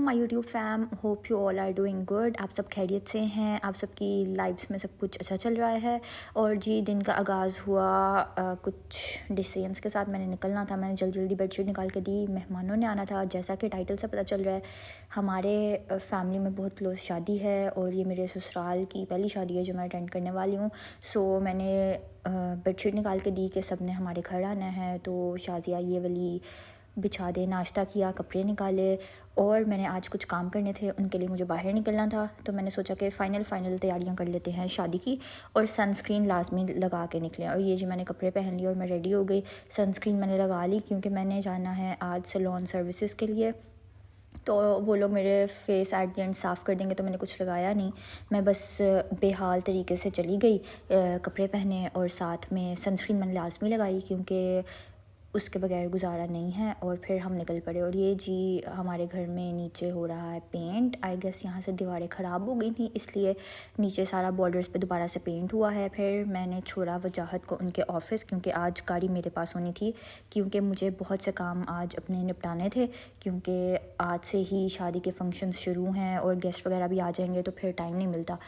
My YouTube fam, hope you all are doing good. आप सब खैरियत से हैं, आप सबकी लाइफ्स में सब कुछ अच्छा चल रहा है। और जी दिन का आगाज़ हुआ कुछ डिसीजंस के साथ। मैंने निकलना था, मैंने जल्दी जल्दी बेडशीट निकाल के दी। मेहमानों ने आना था, जैसा कि टाइटल से पता चल रहा है हमारे फैमिली में बहुत क्लोज शादी है और ये मेरे ससुराल की पहली शादी है जो मैं अटेंड करने वाली हूँ। सो मैंने बेडशीट निकाल के दी कि सब ने हमारे घर आना है, तो शाजिया ये वाली बिछा दे। नाश्ता किया, कपड़े निकाले और मैंने आज कुछ काम करने थे, उनके लिए मुझे बाहर निकलना था। तो मैंने सोचा कि फ़ाइनल तैयारियां कर लेते हैं शादी की, और सनस्क्रीन लाजमी लगा के निकले। और ये जी मैंने कपड़े पहन लिए और मैं रेडी हो गई। सनस्क्रीन मैंने लगा ली क्योंकि मैंने जाना है आज सैलून सर्विसेज के लिए, तो वो लोग मेरे फेस एट द एंड साफ़ कर देंगे। तो मैंने कुछ लगाया नहीं, मैं बस बेहाल तरीके से चली गई कपड़े पहने, और साथ में सनस्क्रीन मैंने लाजमी लगाई क्योंकि उसके बगैर गुजारा नहीं है। और फिर हम निकल पड़े। और ये जी हमारे घर में नीचे हो रहा है पेंट। आई गेस यहाँ से दीवारें ख़राब हो गई थी, इसलिए नीचे सारा बॉर्डर्स पे दोबारा से पेंट हुआ है। फिर मैंने छोड़ा वजाहत को उनके ऑफ़िस, क्योंकि आज गाड़ी मेरे पास होनी थी, क्योंकि मुझे बहुत से काम आज अपने निपटाने थे, क्योंकि आज से ही शादी के फंक्शंस शुरू हैं और गेस्ट वगैरह भी आ जाएंगे, तो फिर टाइम नहीं मिलता।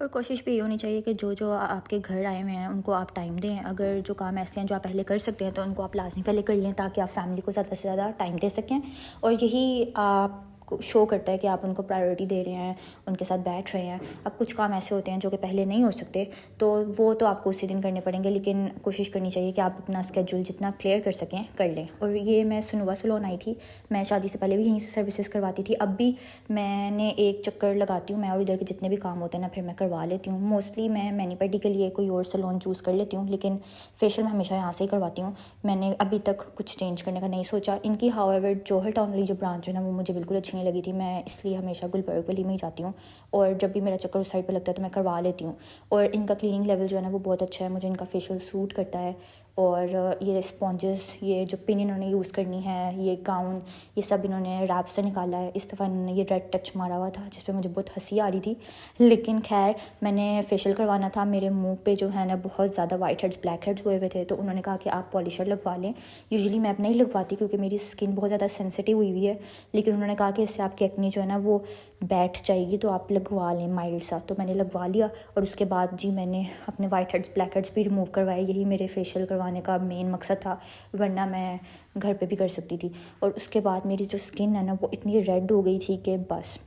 और कोशिश भी ये होनी चाहिए कि जो जो आपके घर आए हुए हैं उनको आप टाइम दें। अगर जो काम ऐसे हैं जो आप पहले कर सकते हैं तो उनको आप लाजमी पहले कर लें, ताकि आप फैमिली को ज़्यादा से ज़्यादा टाइम दे सकें। और यही आप शो करता है कि आप उनको प्रायोरिटी दे रहे हैं, उनके साथ बैठ रहे हैं। अब कुछ काम ऐसे होते हैं जो कि पहले नहीं हो सकते, तो वो तो आपको उसी दिन करने पड़ेंगे, लेकिन कोशिश करनी चाहिए कि आप अपना स्केड्यूल जितना क्लियर कर सकें कर लें। और ये मैं सुनवा सैलून आई थी, मैं शादी से पहले भी यहीं से सर्विसेज करवाती थी। अब भी मैंने एक चक्कर लगाती हूँ, मैं और इधर के जितने भी काम होते हैं ना फिर मैं करवा लेती हूँ। मोस्टली मैं मैनी पेडी के लिए कोई और सैलून चूज़ कर लेती हूँ, लेकिन फेशियल मैं हमेशा यहाँ से ही करवाती हूँ। मैंने अभी तक कुछ चेंज करने का नहीं सोचा। इनकी हाउएवर जोहर टाउन वाली जो ब्रांच है ना, वो मुझे बिल्कुल अच्छी नहीं लगी थी, मैं इसलिए हमेशा गुलबर्ग गली में ही जाती हूँ। और जब भी मेरा चक्कर उस साइड पे लगता है तो मैं करवा लेती हूँ। और इनका क्लीनिंग लेवल जो है ना वो बहुत अच्छा है, मुझे इनका फेशियल सूट करता है। और ये स्पॉन्जेस, ये जो पिन इन्होंने यूज़ करनी है, ये गाउन, ये सब इन्होंने रैप से निकाला है। इस दफ़ा इन्होंने ये रेड टच मारा हुआ था जिस पे मुझे बहुत हंसी आ रही थी, लेकिन खैर मैंने फेशियल करवाना था। मेरे मुंह पे जो है ना बहुत ज़्यादा वाइट हेड्स ब्लैक हेड्स हुए हुए थे, तो उन्होंने कहा कि आप पॉलिशर लगवा लें। यूजुअली मैं अब नहीं लगवाती क्योंकि मेरी स्किन बहुत ज़्यादा सेंसिटिव हुई हुई है, लेकिन उन्होंने कहा कि इससे आपकी एक्नी जो है ना वो बैठ जाएगी, तो आप लगवा लें माइल्ड सा। तो मैंने लगवा लिया और उसके बाद जी मैंने अपने वाइट हेड्स ब्लैक हेड्स भी रिमूव करवाए। यही मेरे फेशियल करवाने का मेन मकसद था, वरना मैं घर पे भी कर सकती थी। और उसके बाद मेरी जो स्किन है ना वो इतनी रेड हो गई थी कि बस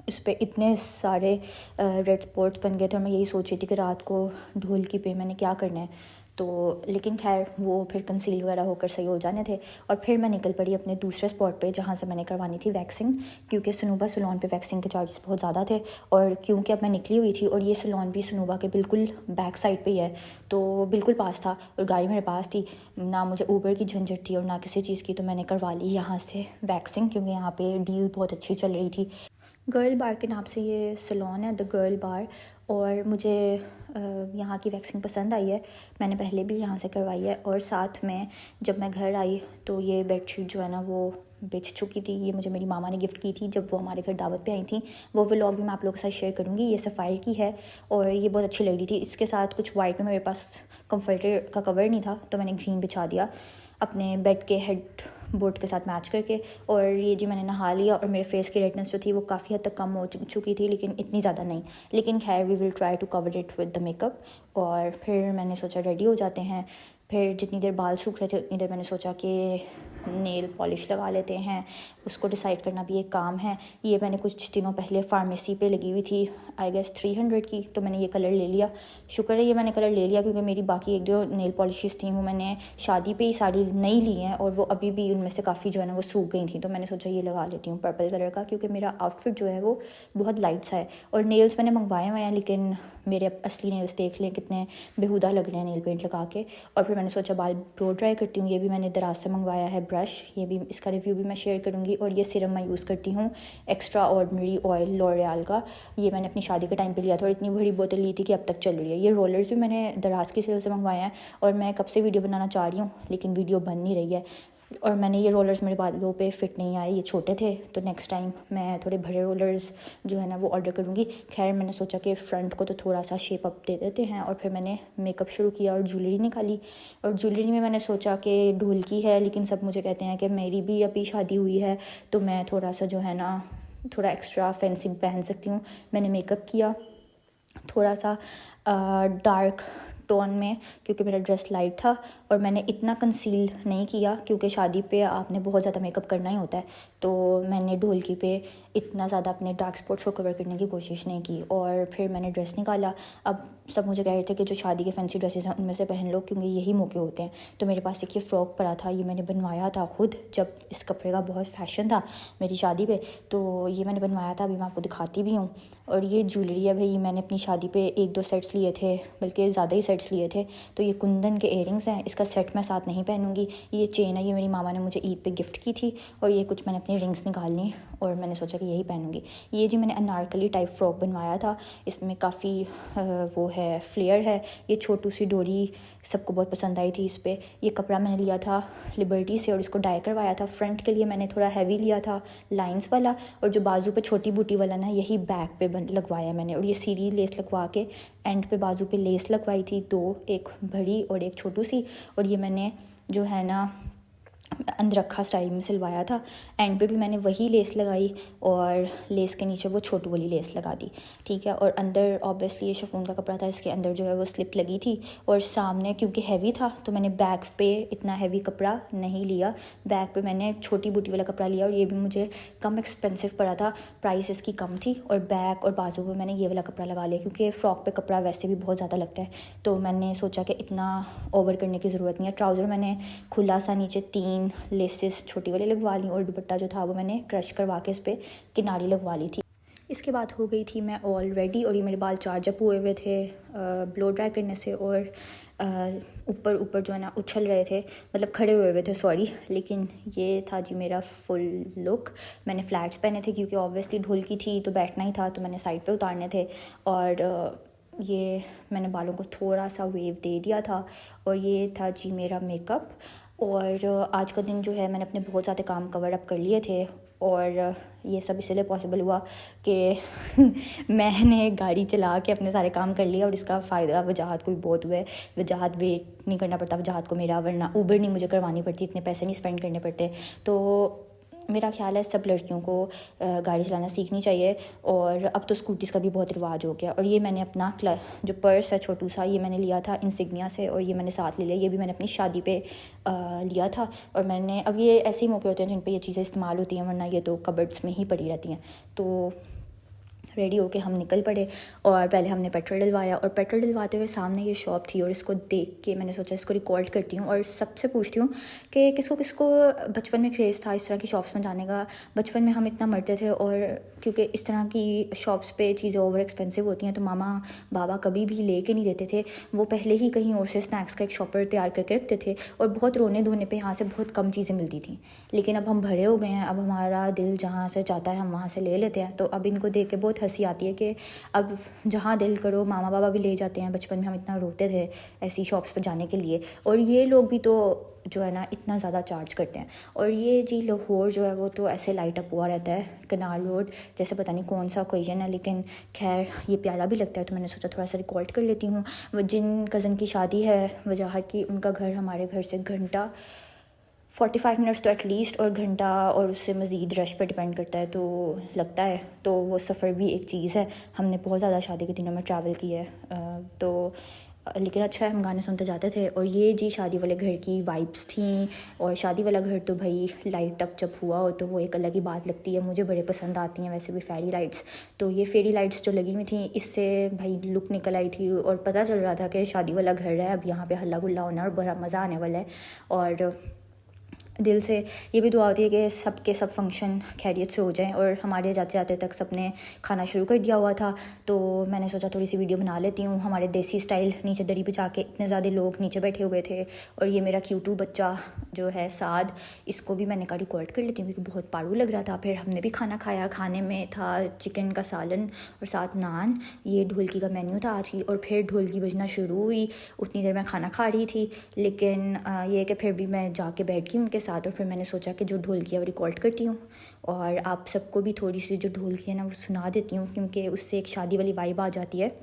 इस पर इतने सारे रेड स्पॉट्स बन गए थे। और मैं यही सोच रही थी कि रात को ढोलकी पे मैंने क्या करना है, तो लेकिन खैर वो फिर कंसील वगैरह होकर सही हो जाने थे। और फिर मैं निकल पड़ी अपने दूसरे स्पॉट पे जहाँ से मैंने करवानी थी वैक्सिंग, क्योंकि सनूबा सैलून पे वैक्सिंग के चार्जेस बहुत ज़्यादा थे। और क्योंकि अब मैं निकली हुई थी और ये सैलून भी सनूबा के बिल्कुल बैक साइड पे ही है, तो बिल्कुल पास था और गाड़ी मेरे पास थी, ना मुझे ऊबर की झंझट थी और ना किसी चीज़ की। तो मैंने करवा ली यहाँ से वैक्सिंग, क्योंकि यहाँ पर डील बहुत अच्छी चल रही थी। गर्ल बार के नाम से ये सैलून है, द गर्ल बार। और मुझे यहाँ की वैक्सिंग पसंद आई है, मैंने पहले भी यहाँ से करवाई है। और साथ में जब मैं घर आई तो ये बेडशीट जो है ना वो बिछ चुकी थी। ये मुझे मेरी मामा ने गिफ्ट की थी जब वो हमारे घर दावत पे आई थी। वो व्लॉग भी मैं आप लोगों के साथ शेयर करूँगी। ये सफ़ायर की है और ये बहुत अच्छी लग रही थी। इसके साथ कुछ वाइट में मेरे पास कंफर्टर का कवर नहीं था, तो मैंने ग्रीन बिछा दिया अपने बेड के हेड बोर्ड के साथ मैच करके। और ये जी मैंने नहा लिया और मेरे फेस की रेडनेस जो थी वो काफ़ी हद तक कम हो चुकी थी, लेकिन इतनी ज़्यादा नहीं। लेकिन खैर we will try to cover it with the makeup. और फिर मैंने सोचा रेडी हो जाते हैं। फिर जितनी देर बाल सूख रहे थे उतनी देर मैंने सोचा कि नेल पॉलिश लगा लेते हैं। उसको डिसाइड करना भी एक काम है। ये मैंने कुछ दिनों पहले फार्मेसी पे लगी हुई थी, आई गेस 300 की, तो मैंने ये कलर ले लिया। शुक्र है ये मैंने कलर ले लिया, क्योंकि मेरी बाकी एक जो नेल पॉलिशेस थी वो मैंने शादी पे ही सारी नई ली हैं और वो अभी भी उनमें से काफ़ी जो है ना वो सूख गई थी। तो मैंने सोचा ये लगा लेती हूँ पर्पल कलर का, क्योंकि मेरा आउटफिट जो है वो बहुत लाइट सा है। और नेल्स मैंने मंगवाए हुए हैं, लेकिन मेरे असली नेल्स देख लें कितने बेहुदा लग रहे हैं नेल पेंट लगा के। और फिर मैंने सोचा बाल ब्लो ड्राई करती हूँ। ये भी मैंने दराज से मंगवाया है ब्रश, ये भी इसका रिव्यू भी मैं शेयर करूँगी। और ये सिरम मैं यूज़ करती हूँ एक्स्ट्रा ऑर्डिनरी ऑयल लॉरियल का, ये मैंने अपनी शादी के टाइम पे लिया था और इतनी बड़ी बोतल ली थी कि अब तक चल रही है। ये रोलर्स भी मैंने दराज की सेल से मंगवाए हैं और मैं कब से वीडियो बनाना चाह रही हूँ, लेकिन वीडियो बन नहीं रही है। और मैंने ये रोलर्स मेरे बालों पे फ़िट नहीं आए, ये छोटे थे, तो नेक्स्ट टाइम मैं थोड़े बड़े रोलर्स जो है ना वो ऑर्डर करूँगी। खैर मैंने सोचा कि फ्रंट को तो थोड़ा सा शेप अप दे देते हैं, और फिर मैंने मेकअप शुरू किया और ज्वेलरी निकाली। और ज्वेलरी में मैंने सोचा कि ढोल की है, लेकिन सब मुझे कहते हैं कि मेरी भी अभी शादी हुई है, तो मैं थोड़ा सा जो है ना थोड़ा एक्स्ट्रा फैंसी पहन सकती हूँ। मैंने मेकअप किया थोड़ा सा डार्क टोन में, क्योंकि मेरा ड्रेस लाइट था, और मैंने इतना कंसील नहीं किया क्योंकि शादी पे आपने बहुत ज़्यादा मेकअप करना ही होता है, तो मैंने ढोलकी पे इतना ज़्यादा अपने डार्क स्पॉट्स को कवर करने की कोशिश नहीं की। और फिर मैंने ड्रेस निकाला। अब सब मुझे कह रहे थे कि जो शादी के फैंसी ड्रेसेस हैं उनमें से पहन लो, क्योंकि यही मौके होते हैं। तो मेरे पास एक ये फ़्रॉक पड़ा था, ये मैंने बनवाया था खुद, जब इस कपड़े का बहुत फ़ैशन था मेरी शादी पे, तो ये मैंने बनवाया था, अभी मैं आपको दिखाती भी हूँ। और ये ज्वेलरी है भाई, मैंने अपनी शादी पे 1-2 सेट्स लिए थे, बल्कि ज़्यादा ही सेट्स लिए थे। तो ये कुंदन के इयरिंग्स हैं, इसका सेट मैं साथ नहीं पहनूंगी। ये चेन है, ये मेरी मामा ने मुझे ईद पे गिफ्ट की थी, और ये कुछ मैंने अपनी रिंग्स निकालनी और मैंने सोचा कि यही पहनूंगी। ये जी मैंने अनारकली टाइप फ्रॉक बनवाया था, इसमें काफ़ी वो है फ्लेयर है, ये छोटू सी डोरी सबको बहुत पसंद आई थी इस पर। ये कपड़ा मैंने लिया था लिबर्टी से और इसको डाई करवाया था। फ्रंट के लिए मैंने थोड़ा हैवी लिया था लाइंस वाला, और जो बाजू पे छोटी बूटी वाला ना यही बैक पे लगवाया मैंने। और ये सीढ़ी लेस लगवा के एंड पे बाजू पे लेस लगवाई थी 2, एक बड़ी और एक छोटू सी। और ये मैंने जो है ना अंदरखा स्टाइल में सिलवाया था। एंड पे भी मैंने वही लेस लगाई और लेस के नीचे वो छोटू वाली लेस लगा दी, ठीक है। और अंदर ऑब्वियसली ये शिफॉन का कपड़ा था, इसके अंदर जो है वो स्लिप लगी थी। और सामने क्योंकि हैवी था तो मैंने बैक पे इतना हैवी कपड़ा नहीं लिया, बैक पे मैंने छोटी बूटी वाला कपड़ा लिया। और ये भी मुझे कम एक्सपेंसिव पड़ा था, प्राइस इसकी कम थी। और बैक और बाजू पे मैंने ये वाला कपड़ा लगा लिया, क्योंकि फ़्रॉक पे कपड़ा वैसे भी बहुत ज़्यादा लगता है, तो मैंने सोचा कि इतना ओवर करने की ज़रूरत नहीं है। ट्राउज़र मैंने खुला सा नीचे 3 लेसेस छोटी वाली लगवा ली, और दुपट्टा जो था वो मैंने क्रश करवा के इस पर किनारी लगवा ली थी। इसके बाद हो गई थी मैं ऑल रेडी, और ये मेरे बाल चार्ज अप हुए हुए थे ब्लो ड्राई करने से, और ऊपर ऊपर जो है ना उछल रहे थे, मतलब खड़े हुए हुए थे सॉरी। लेकिन ये था जी मेरा फुल लुक। मैंने फ्लैट्स पहने थे क्योंकि ऑब्वियसली ढोल की थी तो बैठना ही था, तो मैंने साइड पे उतारने थे। और ये मैंने बालों को थोड़ा सा वेव दे दिया था। और ये था जी मेरा मेकअप। और आज का दिन जो है मैंने अपने बहुत ज़्यादा काम कवर अप कर लिए थे, और ये सब इसलिए पॉसिबल हुआ कि मैंने गाड़ी चला के अपने सारे काम कर लिए, और इसका फ़ायदा वजाहत को भी बहुत हुआ है। वजाहत वेट नहीं करना पड़ता वजाहत को मेरा, वरना ऊबर नहीं मुझे करवानी पड़ती, इतने पैसे नहीं स्पेंड करने पड़ते। तो मेरा ख्याल है सब लड़कियों को गाड़ी चलाना सीखनी चाहिए। और अब तो स्कूटीज़ का भी बहुत रिवाज हो गया। और ये मैंने अपना जो पर्स है छोटू सा, ये मैंने लिया था इंसिग्निया से, और ये मैंने साथ ले लिया। ये भी मैंने अपनी शादी पे लिया था। और मैंने अब ये ऐसे ही मौके होते हैं जिन पे ये चीज़ें इस्तेमाल होती हैं, वरना ये तो कबर्ड्स में ही पड़ी रहती हैं। तो रेडी होके हम निकल पड़े, और पहले हमने पेट्रोल डलवाया। और पेट्रोल डलवाते हुए सामने ये शॉप थी, और इसको देख के मैंने सोचा इसको रिकॉर्ड करती हूँ और सबसे पूछती हूँ कि किसको किसको बचपन में क्रेज़ था इस तरह की शॉप्स में जाने का। बचपन में हम इतना मरते थे, और क्योंकि इस तरह की शॉप्स पे चीज़ें ओवर एक्सपेंसिव होती हैं तो मामा बाबा कभी भी ले के नहीं देते थे। वो पहले ही कहीं और से स्नैक्स का एक शॉपर तैयार करके रखते थे, और बहुत रोने धोने पे यहाँ से बहुत कम चीज़ें मिलती थी। लेकिन अब हम बड़े हो गए हैं, अब हमारा दिल जहाँ से चाहता है हम वहाँ से ले लेते हैं। तो अब इनको देख के बहुत हंसी आती है कि अब जहाँ दिल करो मामा बाबा भी ले जाते हैं। बचपन में हम इतना रोते थे ऐसी शॉप्स पर जाने के लिए, और ये लोग भी तो जो है ना इतना ज़्यादा चार्ज करते हैं। और ये जी लाहौर जो है वो तो ऐसे लाइट अप हुआ रहता है, कनाल रोड जैसे पता नहीं कौन सा ओकेजन है, लेकिन खैर ये प्यारा भी लगता है, तो मैंने सोचा थोड़ा सा रिकॉर्ड कर लेती हूँ। वो जिन कज़न की शादी है वजाहत की, उनका घर हमारे घर से घंटा 45 मिनट्स तो एटलीस्ट, और घंटा और उससे मज़ीद रश पर डिपेंड करता है तो लगता है। तो वो सफ़र भी एक चीज़ है। हमने बहुत ज़्यादा शादी के दिनों में ट्रैवल किया है, तो लेकिन अच्छा है हम गाने सुनते जाते थे। और ये जी शादी वाले घर की वाइब्स थी। और शादी वाला घर तो भाई लाइट अप जब हुआ हो तो वो एक अलग ही बात लगती है, मुझे बड़े पसंद आती हैं वैसे भी फेरी लाइट्स। तो ये फेरी लाइट्स जो लगी हुई थी इससे भाई लुक निकल आई थी, और पता चल रहा था कि शादी वाला घर है, अब यहाँ पे हल्ला गुल्ला होना और बड़ा मज़ा आने वाला है। और दिल से ये भी दुआ होती है कि सबके सब फंक्शन खैरियत से हो जाएं। और हमारे जाते जाते तक सबने खाना शुरू कर दिया हुआ था, तो मैंने सोचा थोड़ी सी वीडियो बना लेती हूँ हमारे देसी स्टाइल। नीचे दरी बिछा के इतने ज़्यादा लोग नीचे बैठे हुए थे। और ये मेरा क्यूटू बच्चा जो है साद, इसको भी मैंने कहा रिकॉर्ड कर लेती हूँ क्योंकि बहुत पारू लग रहा था। फिर हमने भी खाना खाया, खाने में था चिकन का सालन और साथ नान। ये ढोलकी का मेन्यू था आज की। और फिर ढोलकी बजना शुरू हुई, उतनी देर मैं खाना खा रही थी, लेकिन ये कि फिर भी मैं जाके बैठ गई उनके साथ और फिर मैंने सोचा कि जो ढोलकी है वो रिकॉर्ड करती हूँ और आप सबको भी थोड़ी सी जो ढोलकी है ना वो सुना देती हूँ, क्योंकि उससे एक शादी वाली वाइब आ जाती है।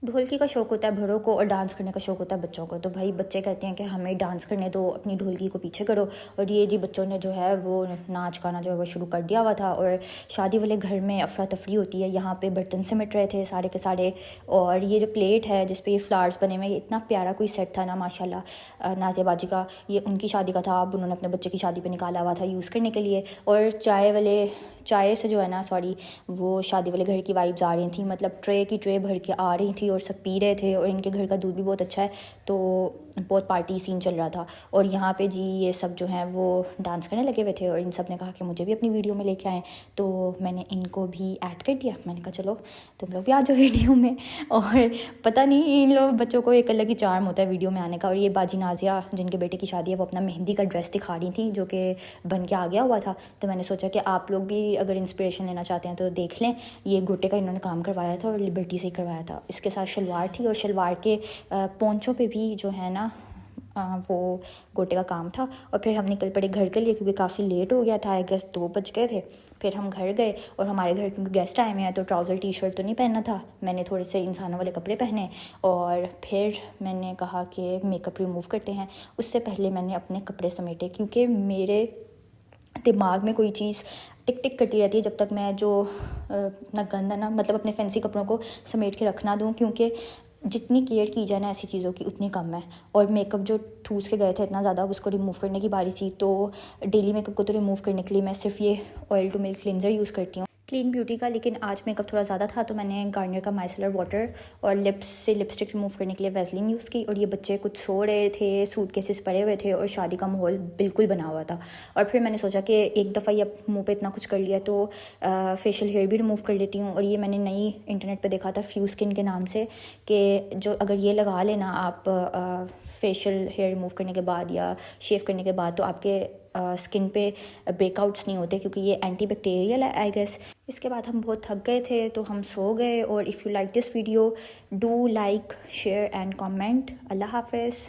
ढोलकी का शौक़ होता है बड़ों को और डांस करने का शौक़ होता है बच्चों को। तो भाई बच्चे कहते हैं कि हमें डांस करने दो, अपनी ढोलकी को पीछे करो। और ये जी बच्चों ने जो है वो नाच गाना जो है वो शुरू कर दिया हुआ था। और शादी वाले घर में अफरा तफरी होती है, यहाँ पे बर्तन सिमट रहे थे सारे के सारे। और ये जो प्लेट है जिस पे ये फ्लावर्स बने हुए, ये इतना प्यारा कोई सेट था ना माशाल्लाह नाज़िया बाजी का। ये उनकी शादी का था, अब उन्होंने अपने बच्चे की शादी पर निकाला हुआ था यूज़ करने के लिए। और चाय से जो है ना वो शादी वाले घर की वाइब्स आ रही थी, मतलब ट्रे की ट्रे भर के आ रही थी और सब पी रहे थे। और इनके घर का दूध भी बहुत अच्छा है, तो बहुत पार्टी सीन चल रहा था। और यहाँ पे जी ये सब जो हैं वो डांस करने लगे हुए थे और इन सब ने कहा कि मुझे भी अपनी वीडियो में लेके आएँ, तो मैंने इनको भी ऐड कर दिया। मैंने कहा चलो तुम लोग भी आ जाओ वीडियो में। और पता नहीं इन लोग बच्चों को एक अलग ही चार्म होता है वीडियो में आने का। और ये बाजी नाज़िया जिनके बेटे की शादी है वो अपना मेहंदी का ड्रेस दिखा रही थी जो कि बन के आ गया हुआ था। तो मैंने सोचा कि आप लोग भी अगर इंस्पिरेशन लेना चाहते हैं तो देख लें। ये गोटे का इन्होंने काम करवाया था और लिबर्टी से ही करवाया था। इसके साथ शलवार थी और शलवार के पोंचों पे भी जो है ना वो गोटे का काम था। और फिर हम निकल पड़े घर के लिए क्योंकि काफ़ी लेट हो गया था, आई गेस 2 बज गए थे। फिर हम घर गए और हमारे घर क्योंकि गेस्ट आए हुए हैं तो ट्राउज़र टी शर्ट तो नहीं पहनना था, मैंने थोड़े से इंसानों वाले कपड़े पहने। और फिर मैंने कहा कि मेकअप रिमूव करते हैं। उससे पहले मैंने अपने कपड़े समेटे क्योंकि मेरे दिमाग में कोई चीज़ टिक टिक करती रहती है जब तक मैं जो अपना गंदा ना मतलब अपने फैंसी कपड़ों को समेट के रख ना दूँ, क्योंकि जितनी केयर की जाए ना ऐसी चीज़ों की उतनी कम है। और मेकअप जो ठूस के गए थे इतना ज़्यादा, उसको रिमूव करने की बारी थी। तो डेली मेकअप को तो रिमूव करने के लिए मैं सिर्फ ये oil to milk cleanser use करती हूँ क्लीन ब्यूटी का। लेकिन आज मेकअप थोड़ा ज़्यादा था तो मैंने गार्नियर का माइसेलर वाटर और लिप्स से लिपस्टिक रिमूव करने के लिए वैसलीन यूज़ की। और ये बच्चे कुछ सो रहे थे, सूटकेसेस पड़े हुए थे और शादी का माहौल बिल्कुल बना हुआ था। और फिर मैंने सोचा कि एक दफ़ा ये मुँह पे इतना कुछ कर लिया तो फेशियल हेयर भी रिमूव कर लेती हूँ। और ये मैंने नई इंटरनेट पे देखा था फ्यू स्किन के नाम से, कि जो अगर ये लगा लेना आप फेशियल हेयर रिमूव करने के बाद या शेव करने के बाद तो आपके स्किन पे ब्रेकआउट्स नहीं होते, क्योंकि ये एंटी बैक्टीरियल है आई गेस। इसके बाद हम बहुत थक गए थे तो हम सो गए। और if you like this video do like share and comment. अल्लाह हाफ़िज़।